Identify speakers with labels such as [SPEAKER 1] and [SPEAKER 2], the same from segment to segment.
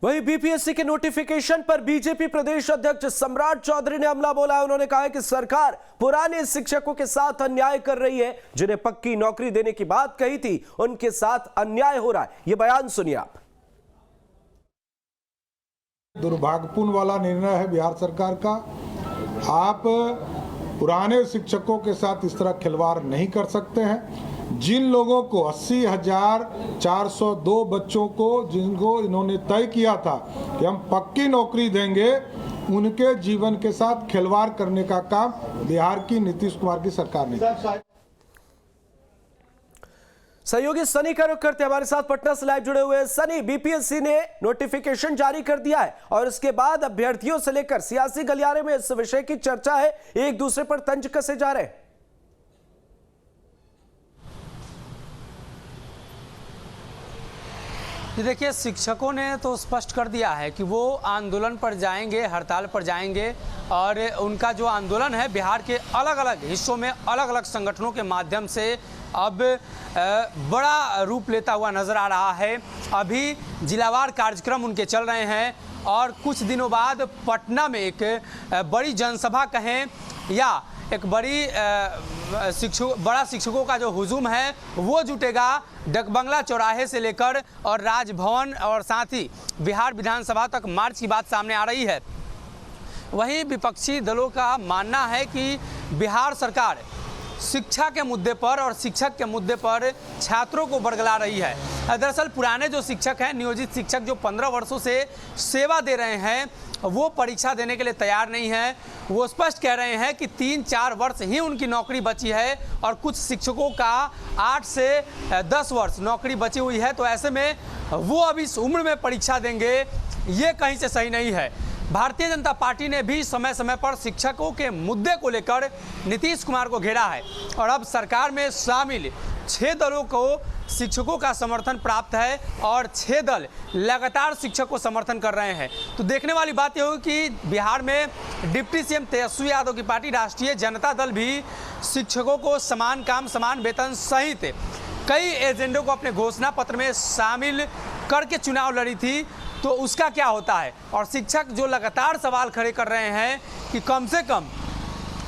[SPEAKER 1] वहीं बीपीएससी के नोटिफिकेशन पर बीजेपी प्रदेश अध्यक्ष सम्राट चौधरी ने हमला बोला है। उन्होंने कहा है कि सरकार पुराने शिक्षकों के साथ अन्याय कर रही है। जिन्हें पक्की नौकरी देने की बात कही थी उनके साथ अन्याय हो रहा है। ये बयान सुनिए आप।
[SPEAKER 2] दुर्भाग्यपूर्ण वाला निर्णय है बिहार सरकार का। आप पुराने शिक्षकों के साथ इस तरह खिलवाड़ नहीं कर सकते हैं। जिन लोगों को 80,402 बच्चों को जिनको इन्होंने तय किया था कि हम पक्की नौकरी देंगे, उनके जीवन के साथ खिलवाड़ करने का काम बिहार की नीतीश कुमार की सरकार ने किया।
[SPEAKER 1] सहयोगी सनी का रुख करते हमारे साथ पटना से लाइव जुड़े हुए हैं। सनी, बीपीएससी ने नोटिफिकेशन जारी कर दिया है और इसके बाद अभ्यर्थियों से लेकर सियासी गलियारे में इस विषय की चर्चा है, एक दूसरे पर तंज कसे जा रहे हैं।
[SPEAKER 3] देखिए, शिक्षकों ने तो स्पष्ट कर दिया है कि वो आंदोलन पर जाएंगे, हड़ताल पर जाएंगे और उनका जो आंदोलन है बिहार के अलग अलग हिस्सों में अलग अलग संगठनों के माध्यम से अब बड़ा रूप लेता हुआ नज़र आ रहा है। अभी जिलावार कार्यक्रम उनके चल रहे हैं और कुछ दिनों बाद पटना में एक बड़ी जनसभा कहें या एक बड़ा शिक्षकों का जो हुजूम है वो जुटेगा डकबंगला चौराहे से लेकर और राजभवन और साथ ही बिहार विधानसभा तक मार्च की बात सामने आ रही है। वहीं विपक्षी दलों का मानना है कि बिहार सरकार शिक्षा के मुद्दे पर और शिक्षक के मुद्दे पर छात्रों को बरगला रही है। दरअसल पुराने जो शिक्षक हैं, नियोजित शिक्षक जो 15 वर्षों से सेवा दे रहे हैं, वो परीक्षा देने के लिए तैयार नहीं है। वो स्पष्ट कह रहे हैं कि 3-4 वर्ष ही उनकी नौकरी बची है और कुछ शिक्षकों का 8 से 10 वर्ष नौकरी बची हुई है। तो ऐसे में वो अभी इस उम्र में परीक्षा देंगे, ये कहीं से सही नहीं है। भारतीय जनता पार्टी ने भी समय समय पर शिक्षकों के मुद्दे को लेकर नीतीश कुमार को घेरा है और अब सरकार में शामिल 6 दलों को शिक्षकों का समर्थन प्राप्त है और 6 दल लगातार शिक्षक को समर्थन कर रहे हैं। तो देखने वाली बात यह होगी कि बिहार में डिप्टी सीएम तेजस्वी यादव की पार्टी राष्ट्रीय जनता दल भी शिक्षकों को समान काम समान वेतन सहित कई एजेंडों को अपने घोषणा पत्र में शामिल करके चुनाव लड़ी थी, तो उसका क्या होता है। और शिक्षक जो लगातार सवाल खड़े कर रहे हैं कि कम से कम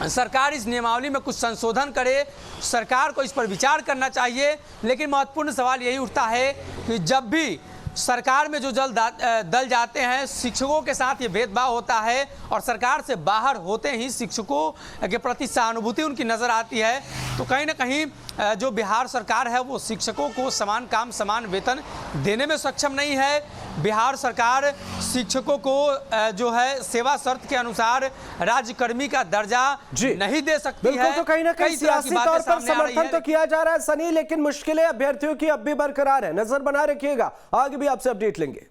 [SPEAKER 3] सरकार इस नियमावली में कुछ संशोधन करे, सरकार को इस पर विचार करना चाहिए। लेकिन महत्वपूर्ण सवाल यही उठता है कि जब भी सरकार में जो दल जाते हैं, शिक्षकों के साथ ये भेदभाव होता है और सरकार से बाहर होते ही शिक्षकों के प्रति सहानुभूति उनकी नज़र आती है। तो कहीं ना कहीं जो बिहार सरकार है वो शिक्षकों को समान काम समान वेतन देने में सक्षम नहीं है। बिहार सरकार शिक्षकों को जो है सेवा शर्त के अनुसार राज्यकर्मी का दर्जा नहीं दे सकती है।
[SPEAKER 1] तो कहीं ना कहीं सियासी तौर पर समर्थन तो किया जा रहा है सनी, लेकिन मुश्किलें अभ्यर्थियों की अब भी बरकरार है। नजर बनाए रखिएगा, आगे भी आपसे अपडेट लेंगे।